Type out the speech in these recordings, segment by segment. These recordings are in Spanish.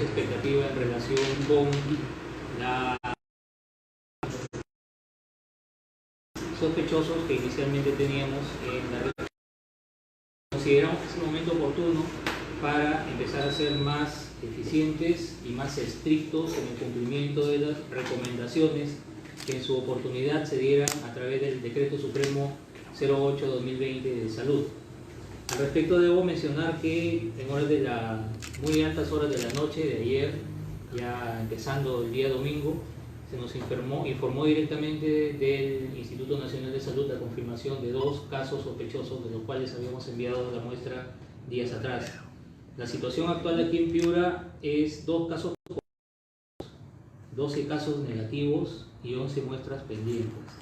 expectativa en relación con la sospechosos que inicialmente teníamos en la red. Consideramos que es el momento oportuno para empezar a ser más eficientes y más estrictos en el cumplimiento de las recomendaciones que en su oportunidad se dieran a través del Decreto Supremo 08-2020 de Salud. Al respecto debo mencionar que en horas de las muy altas horas de la noche de ayer, ya empezando el día domingo, se nos informó directamente del Instituto Nacional de Salud la confirmación de 2 casos sospechosos, de los cuales habíamos enviado la muestra días atrás. La situación actual aquí en Piura es 2 casos, 12 casos negativos y 11 muestras pendientes.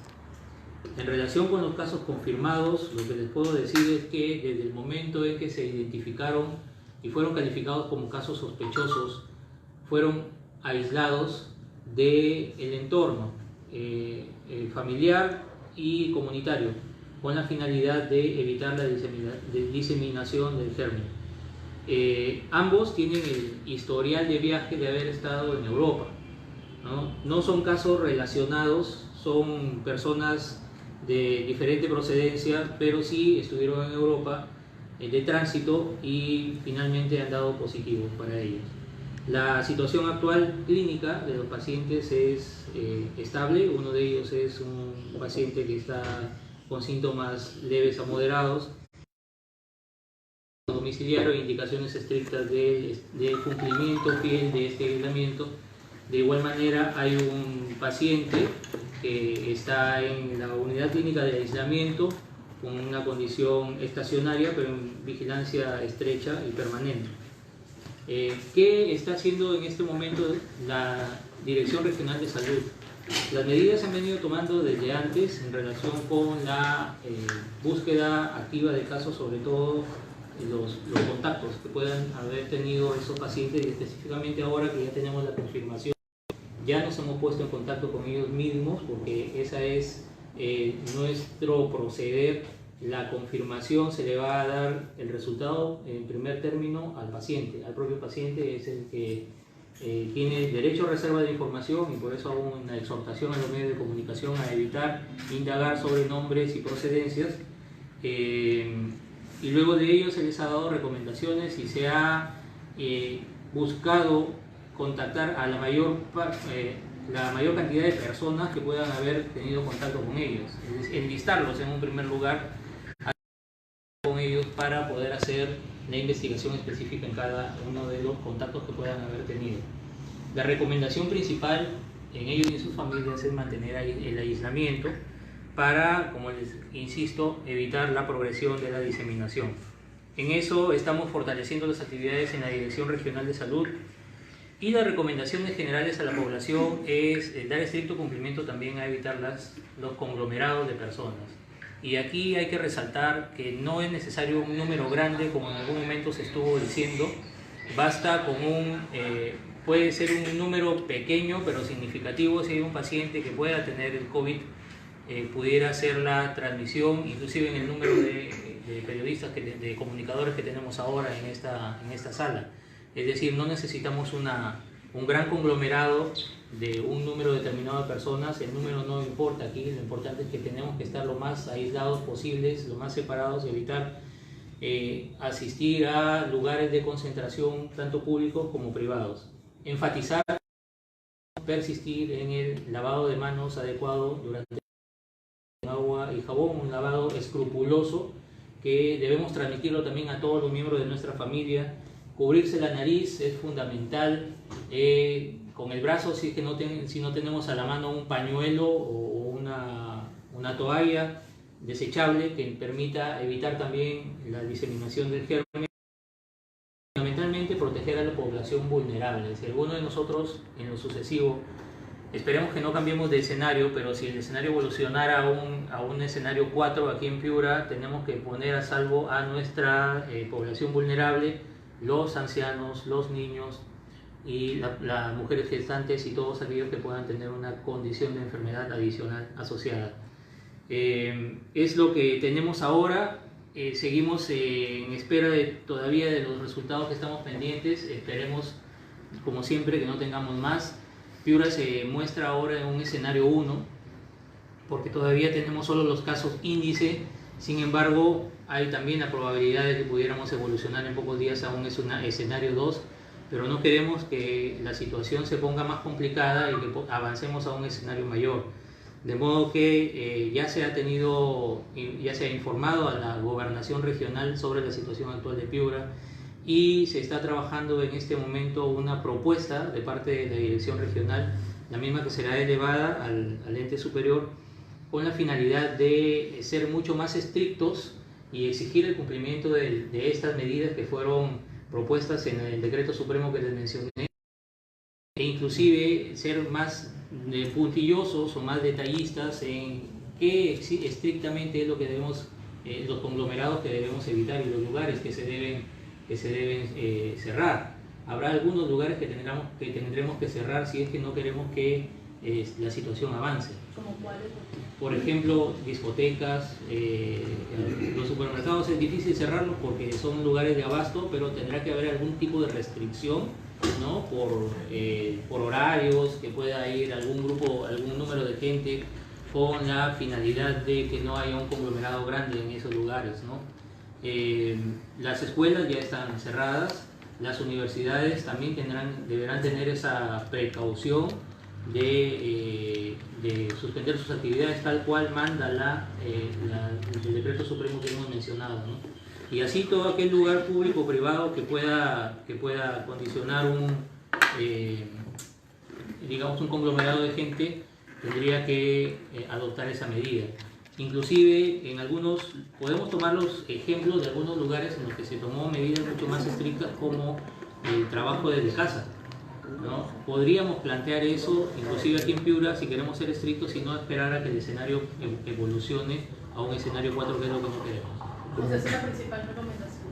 En relación con los casos confirmados, lo que les puedo decir es que desde el momento en que se identificaron y fueron calificados como casos sospechosos, fueron aislados del entorno familiar y comunitario, con la finalidad de evitar la diseminación del germen. Ambos tienen el historial de viaje de haber estado en Europa. No son casos relacionados, son personas de diferente procedencia, pero sí estuvieron en Europa de tránsito y finalmente han dado positivos para ellos. La situación actual clínica de los pacientes es estable. Uno de ellos es un paciente que está con síntomas leves a moderados, domiciliario e indicaciones estrictas del cumplimiento fiel de este aislamiento. De igual manera hay un paciente que está en la unidad clínica de aislamiento con una condición estacionaria pero en vigilancia estrecha y permanente. ¿Qué está haciendo en este momento la Dirección Regional de Salud? Las medidas se han venido tomando desde antes en relación con la búsqueda activa de casos, sobre todo los contactos que puedan haber tenido esos pacientes, y específicamente ahora que ya tenemos la confirmación, ya nos hemos puesto en contacto con ellos mismos porque esa es nuestro proceder. La confirmación se le va a dar el resultado en primer término al paciente, al propio paciente es el que tiene derecho a reserva de información, y por eso hago una exhortación a los medios de comunicación a evitar indagar sobre nombres y procedencias. Y luego de ello se les ha dado recomendaciones y se ha buscado contactar a la mayor cantidad de personas que puedan haber tenido contacto con ellos, enlistarlos en un primer lugar con ellos para poder hacer la investigación específica en cada uno de los contactos que puedan haber tenido. La recomendación principal en ellos y en sus familias es mantener el aislamiento para, como les insisto, evitar la progresión de la diseminación. En eso estamos fortaleciendo las actividades en la Dirección Regional de Salud, y las recomendaciones generales a la población es dar estricto cumplimiento también a evitar los conglomerados de personas. Y aquí hay que resaltar que no es necesario un número grande, como en algún momento se estuvo diciendo. Basta con puede ser un número pequeño pero significativo. Si hay un paciente que pueda tener el COVID, pudiera hacer la transmisión, inclusive en el número de periodistas, de comunicadores que tenemos ahora en esta sala. Es decir, no necesitamos un gran conglomerado de un número determinado de personas. El número no importa aquí, lo importante es que tenemos que estar lo más aislados posibles, lo más separados, evitar asistir a lugares de concentración tanto públicos como privados. Enfatizar, persistir en el lavado de manos adecuado durante agua y jabón, un lavado escrupuloso que debemos transmitirlo también a todos los miembros de nuestra familia. Cubrirse la nariz es fundamental, con el brazo si no tenemos a la mano un pañuelo o una toalla desechable que permita evitar también la diseminación del germen. Fundamentalmente proteger a la población vulnerable. Si alguno de nosotros en lo sucesivo, esperemos que no cambiemos de escenario, pero si el escenario evolucionara a un escenario 4 aquí en Piura, tenemos que poner a salvo a nuestra población vulnerable, los ancianos, los niños y las mujeres gestantes y todos aquellos que puedan tener una condición de enfermedad adicional asociada. Es lo que tenemos ahora. Seguimos en espera todavía de los resultados que estamos pendientes. Esperemos como siempre, que no tengamos más. Piura se muestra ahora en un escenario 1, porque todavía tenemos solo los casos índice. Sin embargo, hay también la probabilidad de que pudiéramos evolucionar en pocos días a un escenario 2, pero no queremos que la situación se ponga más complicada y que avancemos a un escenario mayor. De modo que ya se ha informado a la gobernación regional sobre la situación actual de Piura, y se está trabajando en este momento una propuesta de parte de la dirección regional, la misma que será elevada al ente superior, con la finalidad de ser mucho más estrictos y exigir el cumplimiento de estas medidas que fueron propuestas en el decreto supremo que les mencioné, e inclusive ser más puntillosos o más detallistas en qué estrictamente es lo que debemos, los conglomerados que debemos evitar y los lugares que se deben cerrar. Habrá algunos lugares que tendremos que cerrar si es que no queremos que la situación avance. ¿Como cuáles? Por ejemplo, discotecas, los supermercados es difícil cerrarlos porque son lugares de abasto, pero tendrá que haber algún tipo de restricción, ¿no? Por horarios, que pueda ir algún grupo, algún número de gente, con la finalidad de que no haya un conglomerado grande en esos lugares, ¿no? Las escuelas ya están cerradas, las universidades también deberán tener esa precaución de suspender sus actividades tal cual manda el decreto supremo que hemos mencionado, ¿no? Y así todo aquel lugar público o privado que pueda condicionar digamos un conglomerado de gente tendría que adoptar esa medida. Inclusive podemos tomar los ejemplos de algunos lugares en los que se tomó medidas mucho más estrictas, como el trabajo desde casa, ¿no? Podríamos plantear eso, inclusive aquí en Piura, si queremos ser estrictos y no esperar a que el escenario evolucione a un escenario 4, que es lo que no queremos. Esa es la principal recomendación.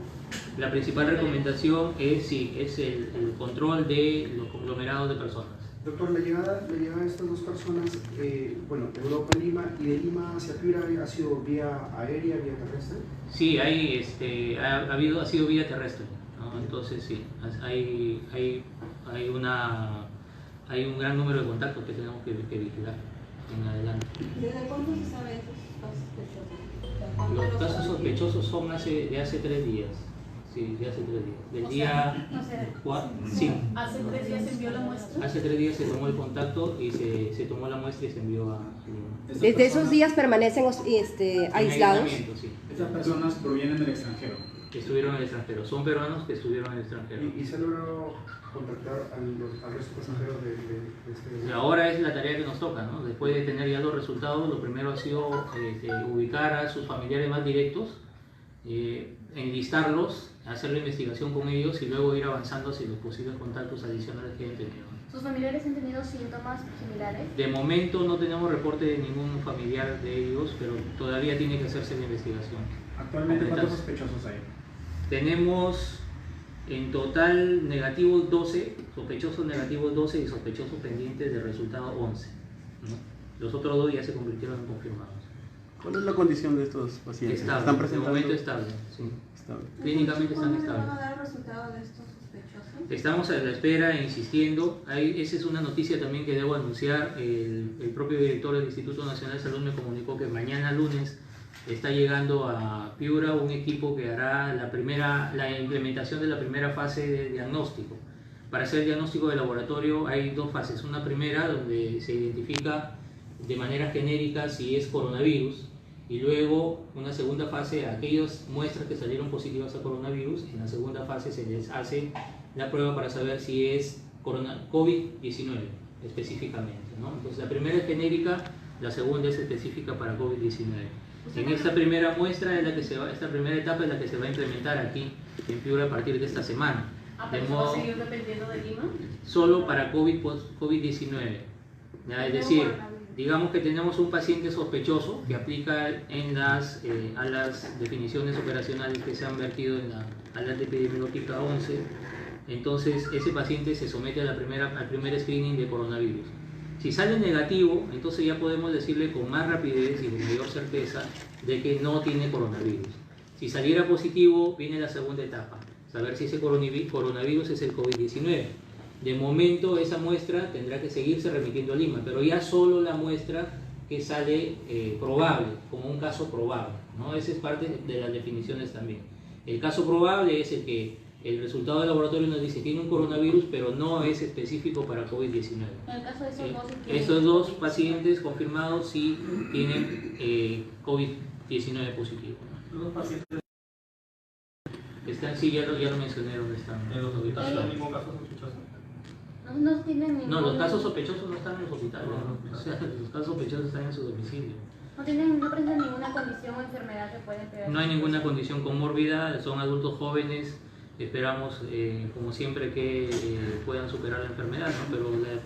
La principal recomendación es el control de los conglomerados de personas. Doctor, la llegada de estas dos personas, bueno, de Europa a Lima y de Lima hacia Piura, ¿ha sido vía aérea, vía terrestre? Sí, ha sido vía terrestre, ¿no? Entonces sí, hay un gran número de contactos que tenemos que vigilar en adelante. ¿Desde cuándo se sabe esos casos sospechosos? Los casos sospechosos son de hace 3 días. Sí, de hace 3 días. Del día 4, sí. ¿Hace 3 días se envió la muestra? Hace 3 días se tomó el contacto y se tomó la muestra y se envió a Lima. ¿Desde esos días permanecen aislados? Sí. Estas personas provienen del extranjero. Que estuvieron en el extranjero. Son peruanos que estuvieron en el extranjero. ¿Y se ha logrado contactar al resto de pasajeros de este...? Ahora es la tarea que nos toca, ¿no? Después de tener ya los resultados, lo primero ha sido ubicar a sus familiares más directos, enlistarlos, hacer la investigación con ellos y luego ir avanzando hacia los posibles contactos adicionales que hayan tenido. ¿Sus familiares han tenido síntomas similares? De momento no tenemos reporte de ningún familiar de ellos, pero todavía tiene que hacerse la investigación. Actualmente, ¿cuántos sospechosos hay? Tenemos en total negativos 12, sospechosos negativos 12 y sospechosos pendientes de resultado 11, ¿no? Los otros 2 ya se convirtieron en confirmados. ¿Cuál es la condición de estos pacientes? Estable, ¿Están de presentando? momento estable, sí. Estable. Clínicamente están ¿Cuándo estables. van a dar el resultado de estos sospechosos? Estamos a la espera, insistiendo. Esa es una noticia también que debo anunciar. El propio director del Instituto Nacional de Salud me comunicó que mañana lunes está llegando a Piura un equipo que hará la implementación de la primera fase de diagnóstico. Para hacer el diagnóstico de laboratorio hay 2 fases. Una primera donde se identifica de manera genérica si es coronavirus, y luego una segunda fase a aquellas muestras que salieron positivas a coronavirus. En la segunda fase se les hace la prueba para saber si es COVID-19 específicamente, ¿no? Entonces la primera es genérica, la segunda es específica para COVID-19. En esta primera muestra esta primera etapa es la que se va a implementar aquí en Piura a partir de esta semana. ¿Pero eso va a seguir dependiendo de Lima? Solo para COVID-19. Es decir, digamos que tenemos un paciente sospechoso que aplica a las definiciones operacionales que se han vertido en la alerta epidemiológica 11. Entonces ese paciente se somete al primer screening de coronavirus. Si sale negativo, entonces ya podemos decirle con más rapidez y con mayor certeza de que no tiene coronavirus. Si saliera positivo, viene la segunda etapa, saber si ese coronavirus es el COVID-19. De momento esa muestra tendrá que seguirse remitiendo a Lima, pero ya solo la muestra que sale probable, como un caso probable, ¿no? Esa es parte de las definiciones también. El caso probable es el que el resultado del laboratorio nos dice que tiene un coronavirus, pero no es específico para COVID-19. En el caso de esos dos, ¿qué? Estos dos pacientes confirmados sí tienen COVID-19 positivo. Los dos pacientes Están, sí, ya lo mencioné dónde están. en los hospitales, ¿el mismo caso sospechoso? No tienen ningún... No, los casos sospechosos no están en los hospitales, ¿no? O sea, los casos sospechosos están en su domicilio. No presentan ninguna condición o enfermedad que pueden pegar. No hay ninguna condición comórbida, son adultos jóvenes, esperamos como siempre que puedan superar la enfermedad, ¿no? Pero la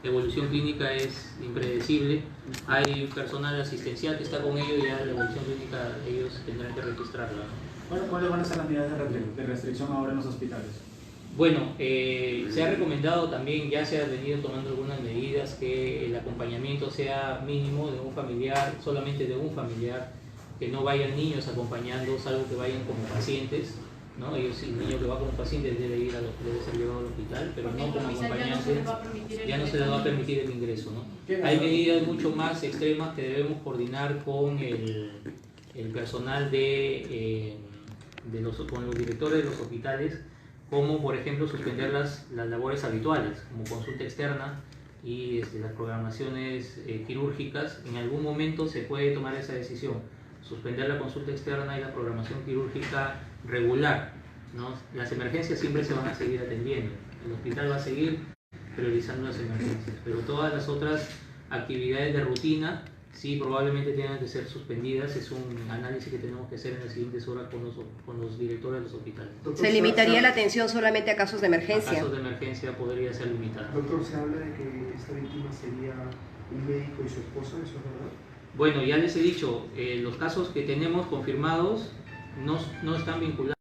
evolución clínica es impredecible. Hay personal asistencial que está con ellos y ya la evolución clínica ellos tendrán que registrarla, ¿no? Bueno, ¿cuáles van a ser las medidas de restricción ahora en los hospitales? Bueno, se ha recomendado también, ya se han venido tomando algunas medidas, que el acompañamiento sea mínimo de un familiar, solamente de un familiar, que no vayan niños acompañando, salvo que vayan como pacientes, ¿no? Ellos, el niño que va como paciente debe ser llevado al hospital, pero no como acompañante, ya no se les va a permitir el ingreso, ¿no? Hay medidas mucho más extremas que debemos coordinar con el personal con los directores de los hospitales, como por ejemplo suspender las labores habituales, como consulta externa y las programaciones quirúrgicas. En algún momento se puede tomar esa decisión, suspender la consulta externa y la programación quirúrgica regular, ¿no? Las emergencias siempre se van a seguir atendiendo, el hospital va a seguir priorizando las emergencias, pero todas las otras actividades de rutina sí probablemente tengan que ser suspendidas. Es un análisis que tenemos que hacer en las siguientes horas con los directores de los hospitales. ¿Se limitaría la atención solamente a casos de A emergencia? casos de emergencia podría ser limitada. Doctor, se habla de que esta víctima sería un médico y su esposa, ¿eso es verdad? Bueno, ya les he dicho, los casos que tenemos confirmados no están vinculados,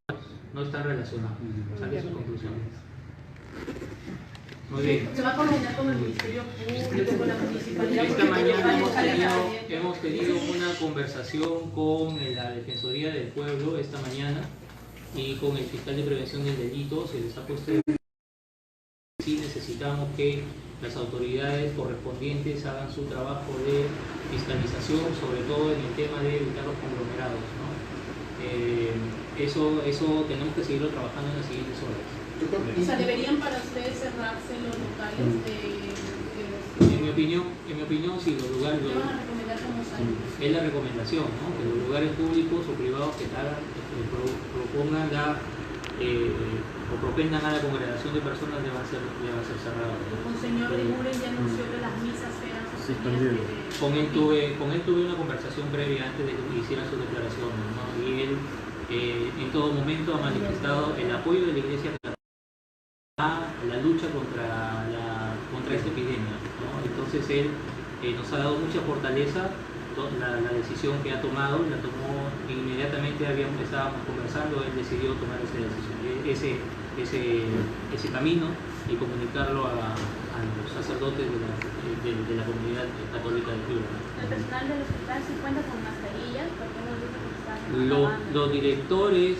no están relacionados. Saqué sus conclusiones. Muy bien. Se va a coordinar con el Ministerio Público, con la Municipalidad. Esta mañana hemos tenido una conversación con la Defensoría del Pueblo esta mañana y con el fiscal de prevención del delito. Se les ha puesto sí necesitamos que las autoridades correspondientes hagan su trabajo de fiscalización, sobre todo en el tema de evitar los conglomerados, ¿no? Eso tenemos que seguirlo trabajando en las siguientes horas. O sea, ¿deberían para ustedes cerrarse los locales En mi opinión sí, los lugares... ¿Qué van a recomendar como salud? Es la recomendación, ¿no? Que los lugares públicos o privados que propongan o propendan a la congregación de personas deban ser cerrados. El señor de Muren ya anunció que las misas eran suspendidas. Con él tuve una conversación previa antes de que hiciera sus declaraciones, ¿no? Y él en todo momento ha manifestado el apoyo de la Iglesia a la lucha contra esta epidemia, ¿no? Entonces él nos ha dado mucha fortaleza. La decisión que ha tomado, la tomó inmediatamente, estábamos conversando, él decidió tomar ese camino y comunicarlo a los sacerdotes de la comunidad católica de Piura. ¿El personal del hospital sí cuenta con mascarillas? Porque hemos visto que están Los directores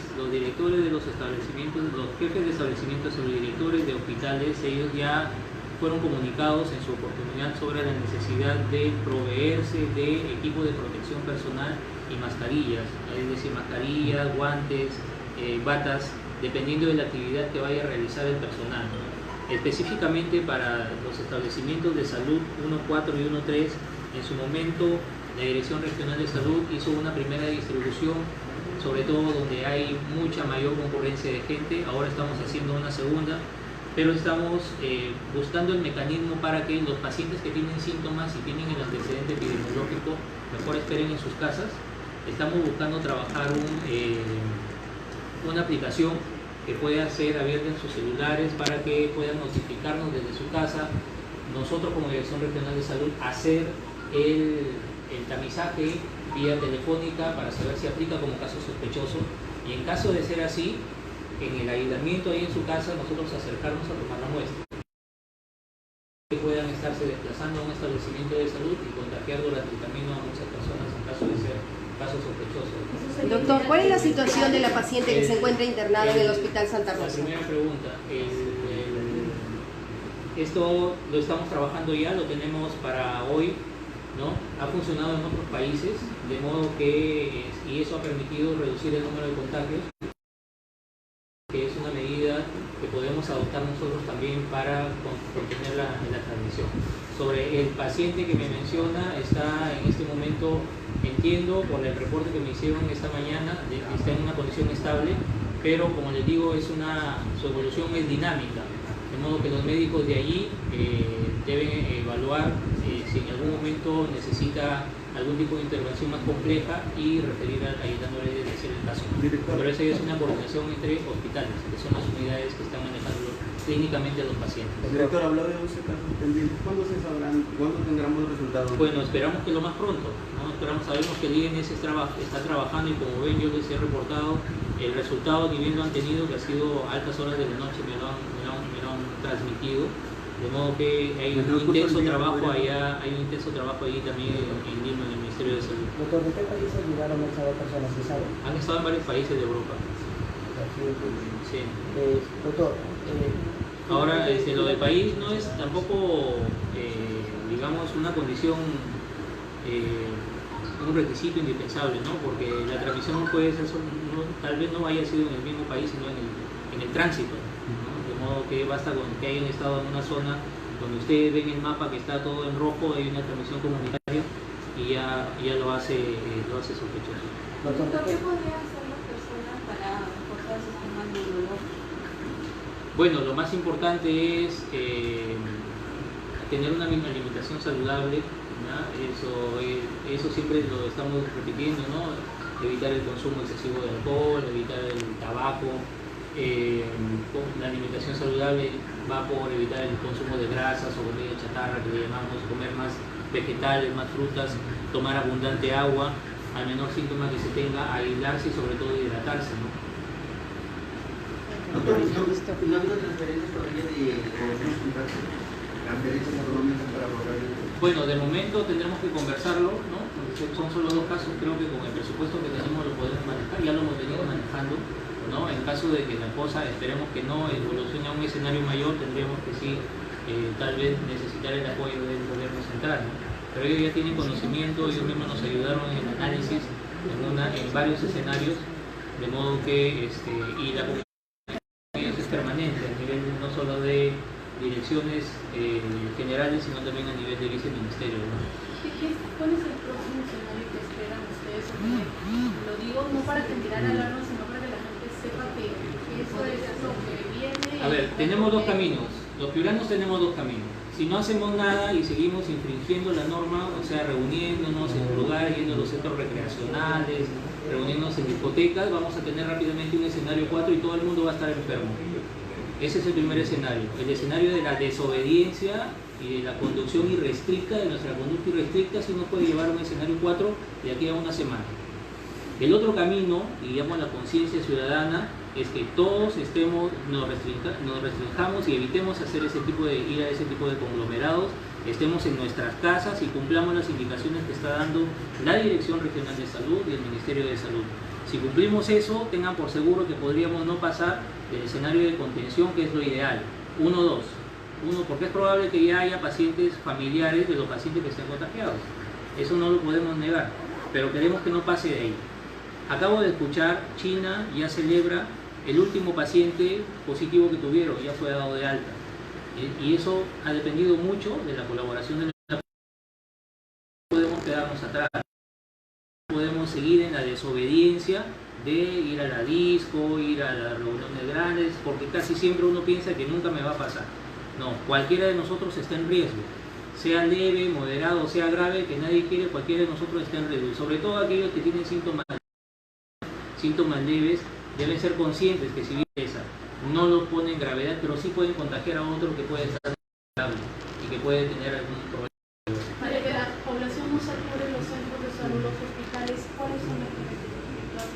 de los establecimientos, los jefes de establecimientos o los directores de hospitales, ellos ya fueron comunicados en su oportunidad sobre la necesidad de proveerse de equipo de protección personal y mascarillas, es decir, mascarillas, guantes, batas, dependiendo de la actividad que vaya a realizar el personal, ¿no? Específicamente para los establecimientos de salud 1.4 y 1.3, en su momento la Dirección Regional de Salud hizo una primera distribución, sobre todo donde hay mucha mayor concurrencia de gente. Ahora estamos haciendo una segunda, pero estamos buscando el mecanismo para que los pacientes que tienen síntomas y tienen el antecedente epidemiológico mejor esperen en sus casas. Estamos buscando trabajar una aplicación que pueda ser abierta en sus celulares para que puedan notificarnos desde su casa, nosotros como Dirección Regional de Salud hacer el tamizaje vía telefónica para saber si aplica como caso sospechoso, y en caso de ser así, en el aislamiento ahí en su casa, nosotros acercarnos a tomar la muestra. Que puedan estarse desplazando a un establecimiento de salud y contagiar durante el camino a muchas personas en caso de ser casos sospechosos. Doctor, ¿cuál es la situación de la paciente que se encuentra internada en el Hospital Santa La Rosa? primera pregunta, Esto lo estamos trabajando ya, lo tenemos para hoy, ¿no? Ha funcionado en otros países, de modo que, y eso ha permitido reducir el número de contagios, que es una medida que podemos adoptar nosotros también para contener la transmisión. Sobre el paciente que me menciona, está en este momento, entiendo por el reporte que me hicieron esta mañana, está en una condición estable, pero como les digo, su evolución es dinámica, de modo que los médicos de allí deben evaluar si en algún momento necesita algún tipo de intervención más compleja y referir ayudándole a hacer el caso. Director. Pero esa ya es una coordinación entre hospitales, que son las unidades que están manejando clínicamente a los pacientes. Director, habló de 11 casos pendientes. ¿Cuándo se sabrán? ¿Cuándo tendremos los resultados? Bueno, esperamos que lo más pronto, ¿no? Sabemos que el INS está trabajando y como ven yo les he reportado el resultado ni bien lo han tenido, que ha sido a altas horas de la noche, me lo han transmitido. De modo que hay un intenso trabajo allá, ahí también en Lima, en el Ministerio de Salud. Doctor, ¿de qué países llegaron esas dos personas? ¿Se sabe? Han estado en varios países de Europa. Sí. Doctor, Ahora, lo del país no es tampoco, digamos, una condición, un requisito indispensable, ¿no? Porque la transmisión no puede ser, tal vez no haya sido en el mismo país, sino en el tránsito, ¿no? De modo que basta con que hayan estado en una zona donde ustedes ven el mapa que está todo en rojo, hay una transmisión comunitaria y ya lo hace sospechoso. Doctor, ¿qué podrían hacer las personas para reforzar su sistema inmunológico? Bueno, lo más importante es tener una alimentación saludable, ¿no? Eso siempre lo estamos repitiendo, ¿no? Evitar el consumo excesivo de alcohol, evitar el tabaco. La alimentación saludable va por evitar el consumo de grasas o comida chatarra, que le llamamos, comer más vegetales, más frutas, tomar abundante agua, al menor síntoma que se tenga, aislarse y sobre todo hidratarse, ¿no? Doctor, ¿no ha habido transferencias todavía de transferencias económicas para abordar el... Bueno, de momento tendremos que conversarlo, ¿no? Son solo dos casos, creo que con el presupuesto que tenemos lo podemos manejar, ya lo hemos venido manejando, ¿no? En caso de que la cosa, esperemos que no evolucione a un escenario mayor, tendremos que sí, tal vez necesitar el apoyo del gobierno central, ¿no? Pero ellos ya tienen conocimiento, ellos mismos nos ayudaron en el análisis en varios escenarios, de modo que, y la comunicación es permanente a nivel no solo de direcciones generales, sino también a nivel de viceministerio, ¿no? ¿Cuál es el próximo escenario que esperan ustedes? Lo digo no para generar alarma, sino para que la gente sepa que eso es lo que viene. A ver, tenemos dos caminos. Los piuranos tenemos dos caminos. Si no hacemos nada y seguimos infringiendo la norma, o sea, reuniéndonos en lugares, yendo a los centros recreacionales, reuniéndonos en discotecas, vamos a tener rápidamente un escenario 4 y todo el mundo va a estar enfermo. Ese es el primer escenario. El escenario de la desobediencia y de la conducción irrestricta, de nuestra conducta irrestricta, sí nos puede llevar a un escenario 4 de aquí a una semana. El otro camino, y digamos la conciencia ciudadana, es que todos nos restringamos y evitemos ir a ese tipo de conglomerados, estemos en nuestras casas y cumplamos las indicaciones que está dando la Dirección Regional de Salud y el Ministerio de Salud. Si cumplimos eso, tengan por seguro que podríamos no pasar del escenario de contención, que es lo ideal. 1, 2. 1, porque es probable que ya haya pacientes familiares de los pacientes que estén contagiados. Eso no lo podemos negar, pero queremos que no pase de ahí. Acabo de escuchar, China ya celebra el último paciente positivo que tuvieron, ya fue dado de alta. Y eso ha dependido mucho de la colaboración de la... No podemos quedarnos atrás. Podemos seguir en la desobediencia de ir a la disco, ir a las reuniones grandes, porque casi siempre uno piensa que nunca me va a pasar. No, cualquiera de nosotros está en riesgo. Sea leve, moderado, sea grave, que nadie quiere, cualquiera de nosotros está en riesgo. Y sobre todo aquellos que tienen síntomas leves, deben ser conscientes que si bien esa no los pone en gravedad, pero sí pueden contagiar a otro que puede estar grave y que puede tener algún problema. Para que la población no sature los centros de salud, los hospitales, ¿cuáles son las características?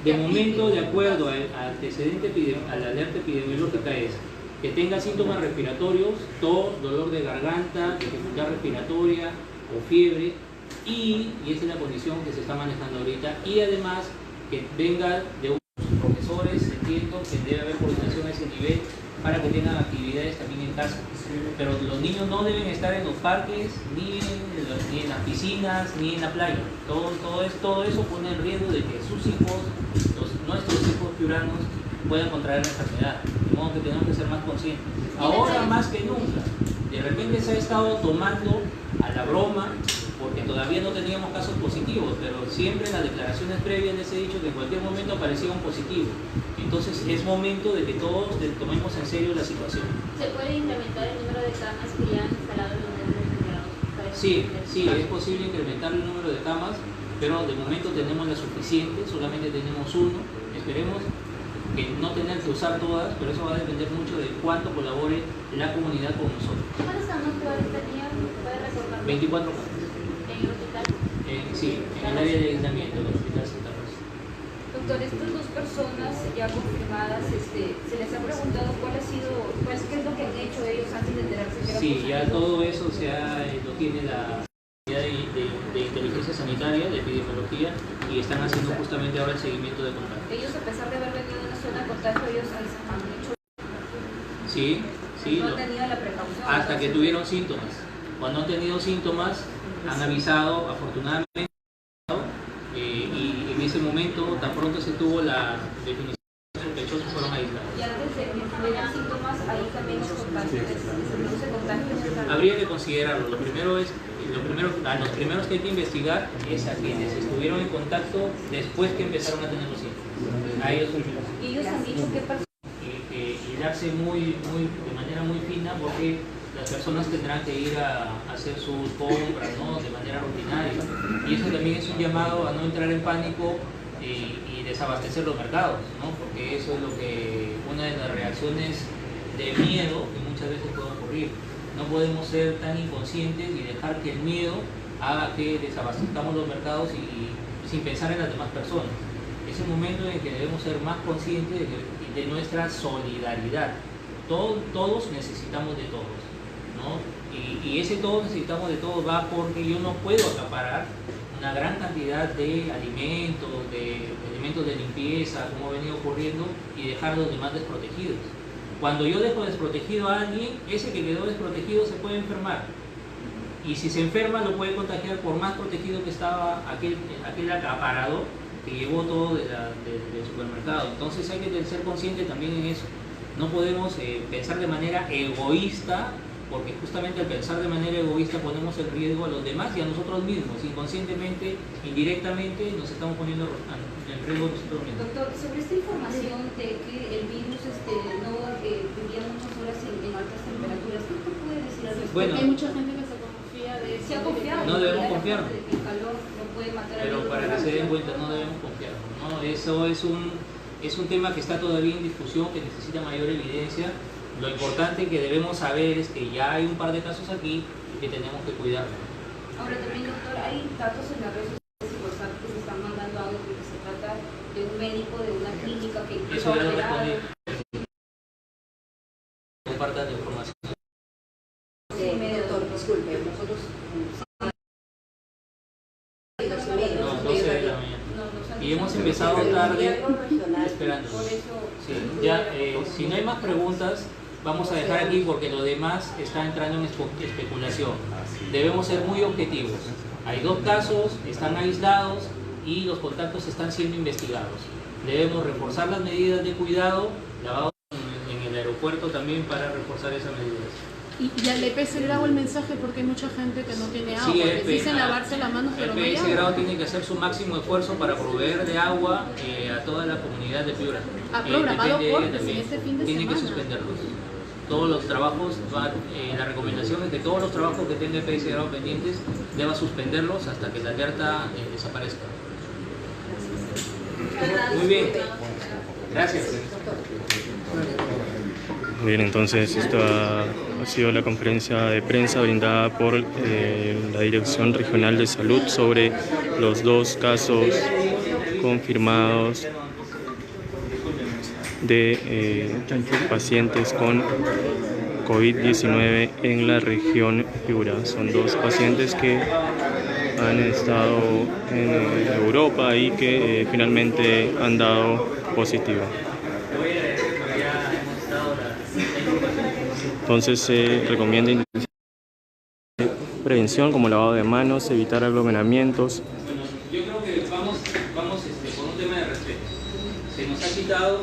De momento, de acuerdo al antecedente, a la alerta epidemiológica, es que tenga síntomas respiratorios, tos, dolor de garganta, dificultad respiratoria o fiebre, y esa es la condición que se está manejando ahorita, y además que venga de unos profesores, entiendo que debe haber coordinación a ese nivel, para que tengan actividades también en casa. Pero los niños no deben estar en los parques, ni en las piscinas, ni en la playa. Todo eso pone en riesgo de que sus hijos, nuestros hijos piuranos, puedan contraer la enfermedad. De modo que tenemos que ser más conscientes. Ahora más que nunca, de repente se ha estado tomando a la broma, porque todavía no teníamos casos positivos, pero siempre en las declaraciones previas les he dicho que en cualquier momento aparecía un positivo. Entonces es momento de que todos tomemos en serio la situación. ¿Se puede incrementar el número de camas que ya han instalado en los módulos generados? Sí, es posible incrementar el número de camas, pero de momento tenemos la suficiente, solamente tenemos uno. Esperemos que no tener que usar todas, pero eso va a depender mucho de cuánto colabore la comunidad con nosotros. ¿Cuántas camas todavía tenían? ¿Puede recordar? 24 camas. ¿En el hospital? Sí, en el área de aislamiento del Hospital Santa Rosa. Doctor, estas dos personas ya confirmadas, ¿se les ha preguntado qué es lo que han hecho ellos antes de enterarse que era Sí, positivo? ya todo eso lo tiene la unidad de inteligencia sanitaria, de epidemiología, y están haciendo justamente ahora el seguimiento de contacto. Ellos, a pesar de haber venido de una zona de contagio, ellos han hecho, Sí, no han tenido la precaución. hasta que tuvieron síntomas. Cuando han tenido síntomas, han avisado, afortunadamente, y en ese momento, tan pronto se tuvo la definición de sospechosos, fueron aislados. Y antes de que tuvieran síntomas, ahí también los contagios, se produce contagio. Habría que considerarlo. Lo primero a los primeros que hay que investigar es a quienes estuvieron en contacto después que empezaron a tener los síntomas. A ellos. Y ellos han dicho que Hilarse de manera muy fina, porque las personas tendrán que ir a hacer sus compras, ¿no?, de manera rutinaria. Y eso también es un llamado a no entrar en pánico y desabastecer los mercados, ¿no?, porque eso es una de las reacciones de miedo que muchas veces puede ocurrir. No podemos ser tan inconscientes y dejar que el miedo haga que desabastezcamos los mercados y sin pensar en las demás personas. Es el momento en que debemos ser más conscientes de nuestra solidaridad. Todos necesitamos de todos, ¿no? Y ese todos necesitamos de todos va porque yo no puedo acaparar una gran cantidad de alimentos, de elementos de limpieza, como ha venido ocurriendo, y dejar a los demás desprotegidos. Cuando yo dejo desprotegido a alguien, ese que quedó desprotegido se puede enfermar. Y si se enferma, lo puede contagiar por más protegido que estaba aquel acaparador que llevó todo del supermercado. Entonces hay que ser consciente también en eso. No podemos pensar de manera egoísta, porque justamente al pensar de manera egoísta ponemos en riesgo a los demás y a nosotros mismos. Inconscientemente, indirectamente, nos estamos poniendo en riesgo a nosotros mismos. Doctor, sobre esta información de que el virus no vivía muchas horas en altas temperaturas, ¿qué puede decir al respecto? Bueno, Porque hay mucha gente que se confía de eso. Se ha confiado. No debemos confiar. De que el calor no puede matar al pero virus, para que se den cuenta, no debemos confiar, ¿no? Eso es un tema que está todavía en discusión, que necesita mayor evidencia. Lo importante que debemos saber es que ya hay un par de casos aquí y que tenemos que cuidarlo. Ahora también, doctor, hay datos en las redes sociales y WhatsApp que se están mandando audio porque se trata de un médico de una clínica que incluso Eso ya lo ha operado. respondí. Compartan la información. Sí, doctor, disculpe, nosotros... No, 12 de la mañana. Nos han Y hemos dicho- empezado tarde esperando. Por eso, Sí, ya, si no hay más preguntas, vamos a dejar aquí porque lo demás está entrando en especulación. Debemos ser muy objetivos. Hay 2 casos, están aislados y los contactos están siendo investigados. Debemos reforzar las medidas de cuidado, lavado en el aeropuerto también para reforzar esas medidas. Y al EPS Grado el mensaje porque hay mucha gente que no tiene agua. Sí, Les dicen lavarse las manos, pero no hay EPS agua. Grado tiene que hacer su máximo esfuerzo para proveer de agua a toda la comunidad de Piura. Ha programado Depende de cortes ella también. en este fin de Tiene que semana. suspenderlos. Todos los trabajos, la recomendación es que todos los trabajos que tenga EPS Grado pendientes deba suspenderlos hasta que la alerta desaparezca. Muy bien. Gracias. Muy bien, entonces esta ha sido la conferencia de prensa brindada por la Dirección Regional de Salud sobre los 2 casos confirmados de pacientes con COVID-19 en la región Piura. Son 2 pacientes que han estado en Europa y que finalmente han dado positivo. Ya hemos dado la Entonces se recomienda prevención como lavado de manos, evitar aglomeramientos. Yo creo que vamos por un tema de respeto. Se nos ha quitado